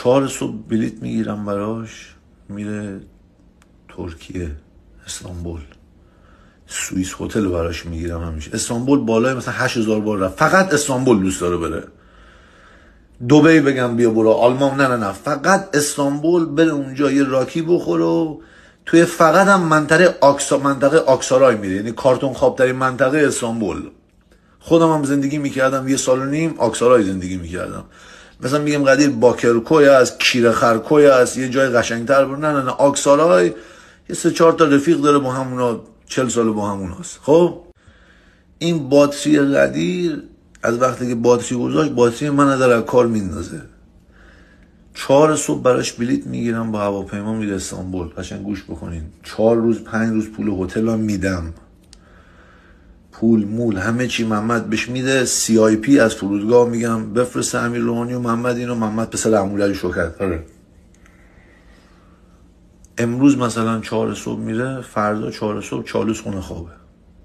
4 صبح بلیت میگیرم براش، میره ترکیه، استانبول. سوئیس هتل براش میگیرم همیشه. استانبول بالای مثلا 8000 بار رفت، فقط استانبول دوست داره بره. دبی بگم بیا برو، آلمان نه، فقط استانبول بره اونجا یه راکی بخوره و توی فقط هم منطقه آکسارای میره، یعنی کارتون خوابترین منطقه استانبول. خودم هم زندگی میکردم 1.5 سال آکسارای زندگی میکردم. مثلا میگم قدیر باکرکوی است، کیرخرکوی است، یه جای قشنگتر برو. نه آکسارای یه 3-4 تا رفیق داره با همونا، 40 سال با همون هست. خب این باتری قدیر از وقتی که باتری گذاشت، باتری من در کار میندازه. 4 صبح براش بلیت میگیرم، با هواپیما میره استانبول. قشنگ گوش بکنین، 4 روز 5 روز پول هتل هم میدم، پول مول همه چی محمد بهش میده. CIP از فرودگاه میگم بفرست امیر روحانی و محمد اینو. محمد پسر عمولی شکرد. آره امروز مثلا 4 صبح میره، فردا 4 صبح چالوس خونه خوابه.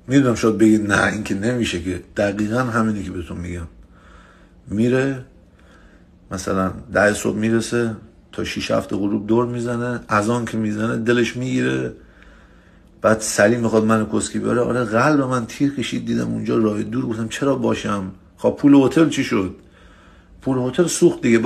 میدونم شاید بگید نه این که نمیشه، که دقیقا همینی که بهتون میگم. میره مثلا 10 صبح میرسه، تا 6-7 غروب دور میزنه، اذان که میزنه دلش میگیره، بعد سریع میخواد منو کسکی بره. آره قلب من تیر کشید، دیدم اونجا راه دور، گفتم چرا باشم. خب پول هتل چی شد؟ پول هتل سوخت دیگه.